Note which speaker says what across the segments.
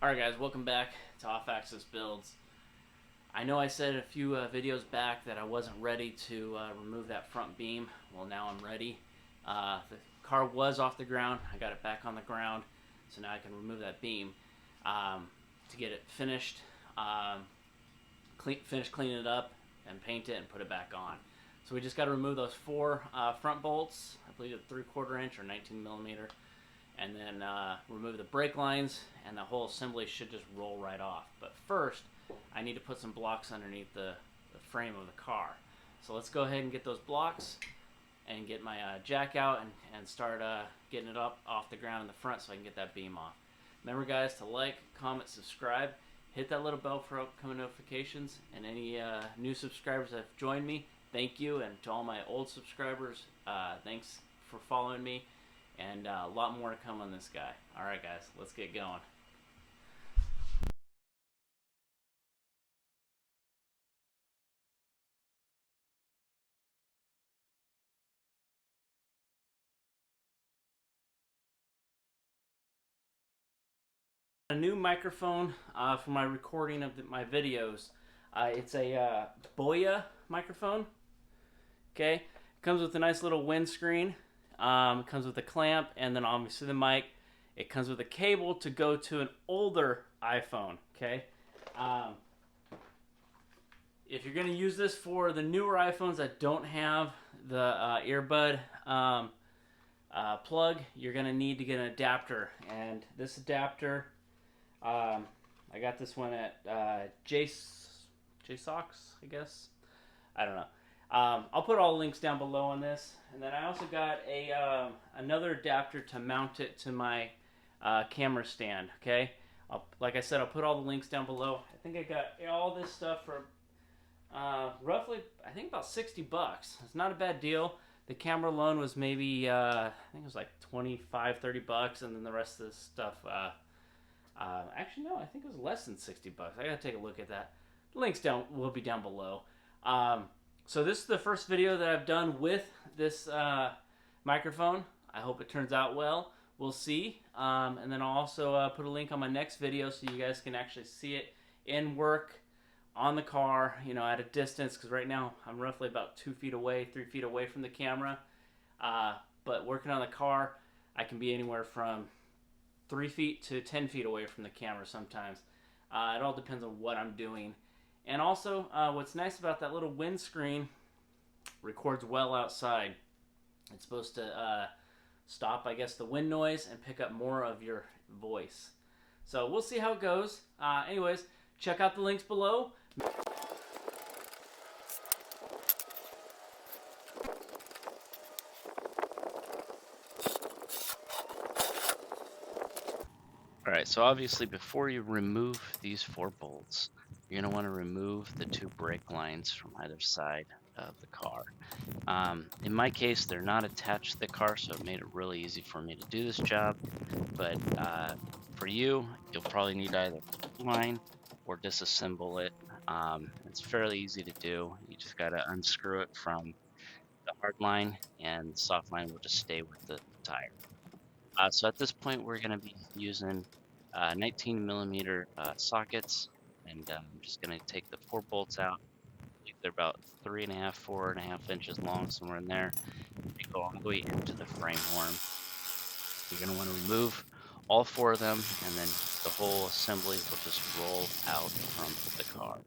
Speaker 1: Alright guys, welcome back to Off-Axis Builds. I know I said a few videos back that I wasn't ready to remove that front beam. Well, now I'm ready. The car was off the ground. I got it back on the ground, so now I can remove that beam to get it finished. Finish cleaning it up and paint it and put it back on. So we just got to remove those four front bolts. I believe it's 3/4 inch or 19 millimeter. And then remove the brake lines, and the whole assembly should just roll right off. But first, I need to put some blocks underneath the frame of the car. So let's go ahead and get those blocks and get my jack out and start getting it up off the ground in the front so I can get that beam off. Remember guys to like, comment, subscribe, hit that little bell for upcoming notifications, and any new subscribers that have joined me, thank you, and to all my old subscribers, thanks for following me. And a lot more to come on this guy. Alright guys, let's get going. A new microphone for my recording of my videos. It's a Baja microphone. Okay, comes with a nice little windscreen. Comes with a clamp, and then obviously the mic. It comes with a cable to go to an older iPhone. Okay, if you're going to use this for the newer iPhones that don't have the earbud plug, you're going to need to get an adapter. And this adapter, I got this one at JSOX, I guess. I don't know. I'll put all the links down below on this, and then I also got a another adapter to mount it to my camera stand. Okay, like I said, I'll put all the links down below. I think I got all this stuff for roughly, I think about $60. It's not a bad deal. The camera alone was maybe I think it was like $25-30, and then the rest of this stuff. Actually, no, I think it was less than $60. I gotta take a look at that. The links will be down below. So this is the first video that I've done with this microphone. I hope it turns out well. We'll see. And then I'll also put a link on my next video so you guys can actually see it in work on the car, you know, at a distance, because right now I'm roughly about 2 feet away, 3 feet away from the camera. But working on the car, I can be anywhere from 3 feet to 10 feet away from the camera sometimes. It all depends on what I'm doing. And also, what's nice about that little windscreen, records well outside. It's supposed to stop, I guess, the wind noise and pick up more of your voice. So we'll see how it goes. Anyways, check out the links below. Alright, so obviously before you remove these 4 bolts, you're going to want to remove the 2 brake lines from either side of the car. In my case, they're not attached to the car, so it made it really easy for me to do this job. But for you, you'll probably need either line or disassemble it. It's fairly easy to do. You just got to unscrew it from the hard line, and the soft line will just stay with the tire. So at this point, we're going to be using 19 millimeter sockets, and I'm just going to take the 4 bolts out. They're about 3.5, 4.5 inches long, somewhere in there. They go all the way into the frame horn. You're going to want to remove all 4 of them, and then the whole assembly will just roll out from the car.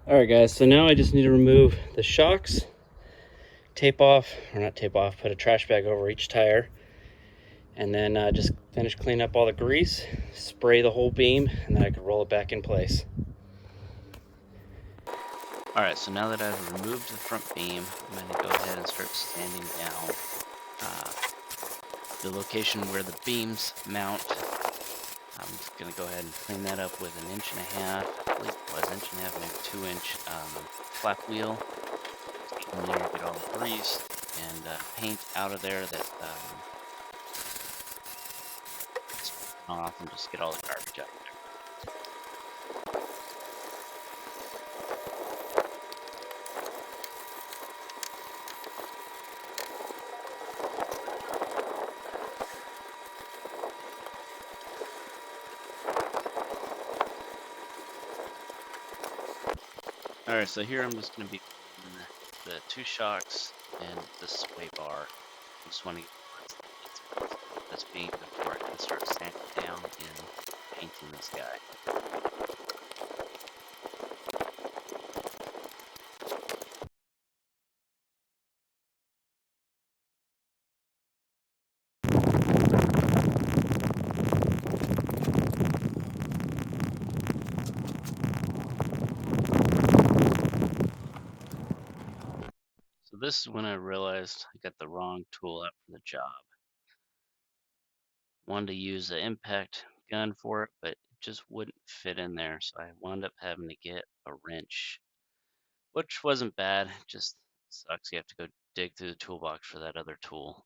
Speaker 1: Alright guys, so now I just need to remove the shocks, tape off, or not tape off, put a trash bag over each tire, and then just finish cleaning up all the grease, spray the whole beam, and then I can roll it back in place. Alright, so now that I've removed the front beam, I'm going to go ahead and start sanding down the location where the beams mount. I'm just going to go ahead and clean that up with an 1.5 inch, I believe it was 1.5 inch, maybe 2 inch flap wheel. In there, get all the grease and paint out of there that off, and just get all the garbage out of there. Alright, so here I'm just going to be putting the 2 shocks and the sway bar. I just want to get this beam before I can start sanding down and painting this guy. So this is when I realized I got the wrong tool out for the job. Wanted to use an impact gun for it, but it just wouldn't fit in there, so I wound up having to get a wrench, which wasn't bad. It just sucks you have to go dig through the toolbox for that other tool.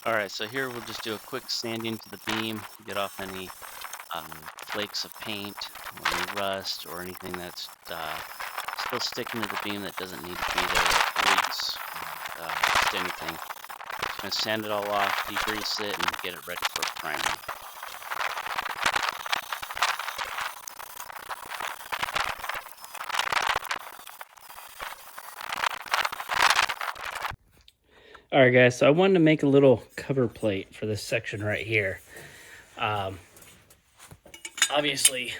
Speaker 1: Alright, so here we'll just do a quick sanding to the beam, get off any flakes of paint, or any rust, or anything that's still sticking to the beam that doesn't need to be there, like grease, just anything. Just gonna sand it all off, degrease it, and get it ready for priming. Alright guys, so I wanted to make a little cover plate for this section right here. Obviously,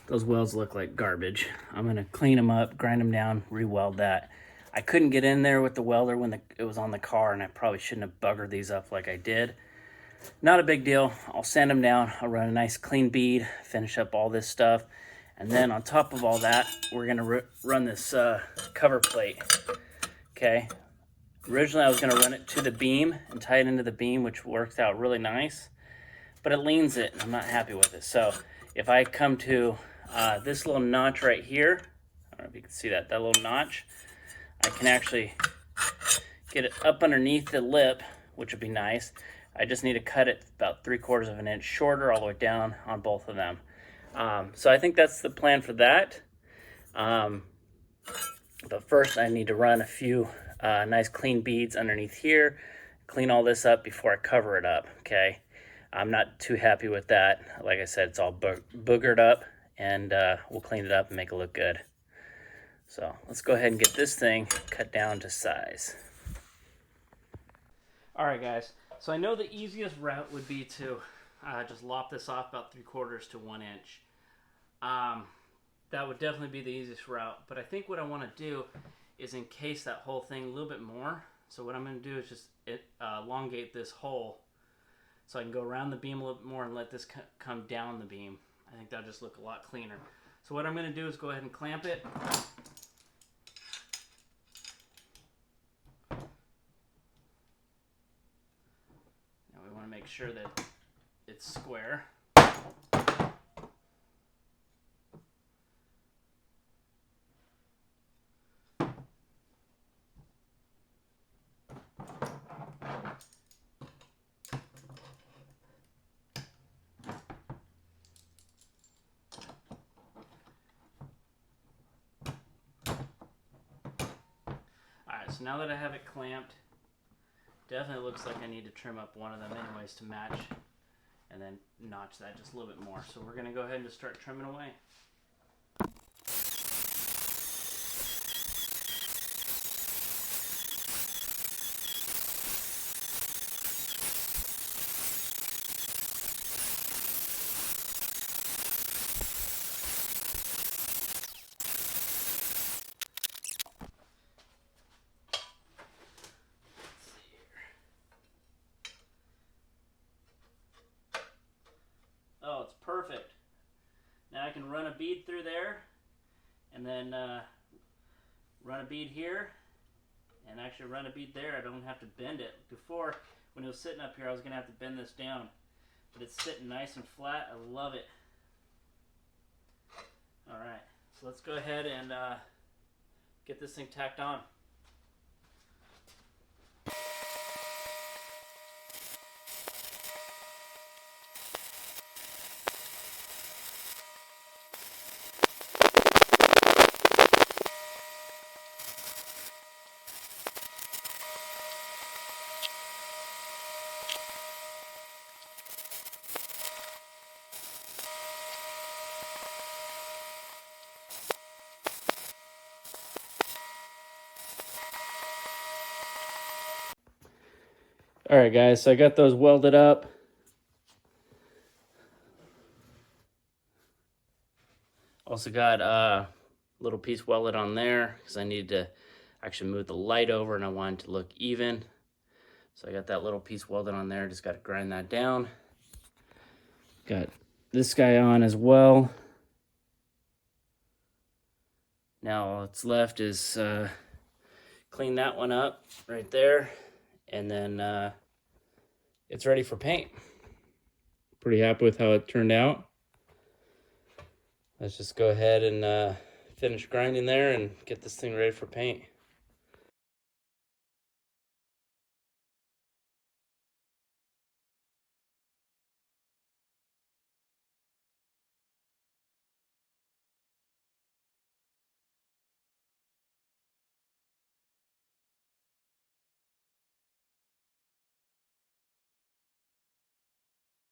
Speaker 1: those welds look like garbage. I'm going to clean them up, grind them down, re-weld that. I couldn't get in there with the welder when it was on the car, and I probably shouldn't have buggered these up like I did. Not a big deal. I'll sand them down. I'll run a nice clean bead, finish up all this stuff. And then on top of all that, we're going to run this cover plate. Okay. Originally, I was going to run it to the beam and tie it into the beam, which works out really nice. But it leans it, and I'm not happy with it. So if I come to this little notch right here, I don't know if you can see that little notch, I can actually get it up underneath the lip, which would be nice. I just need to cut it about 3/4 of an inch shorter all the way down on both of them. So I think that's the plan for that. But first I need to run a few nice clean beads underneath here, clean all this up before I cover it up, okay? I'm not too happy with that. Like I said, it's all boogered up, and we'll clean it up and make it look good. So let's go ahead and get this thing cut down to size. Alright guys, so I know the easiest route would be to just lop this off about 3/4 to 1 inch. That would definitely be the easiest route, but I think what I want to do is encase that whole thing a little bit more. So what I'm going to do is just elongate this hole so I can go around the beam a little bit more and let this come down the beam. I think that'll just look a lot cleaner. So what I'm going to do is go ahead and clamp it. Now we want to make sure that it's square. Alright, so now that I have it clamped, definitely looks like I need to trim up one of them anyways to match, and then notch that just a little bit more. So we're going to go ahead and just start trimming away. I can run a bead through there, and then run a bead here, and actually run a bead there. I don't have to bend it. Before, when it was sitting up here, I was going to have to bend this down. But it's sitting nice and flat. I love it. Alright, so let's go ahead and get this thing tacked on. Alright guys, so I got those welded up. Also got a little piece welded on there because I needed to actually move the light over and I wanted to look even. So I got that little piece welded on there, just got to grind that down. Got this guy on as well. Now all that's left is clean that one up right there, and then it's ready for paint. Pretty happy with how it turned out. Let's just go ahead and finish grinding there and get this thing ready for paint.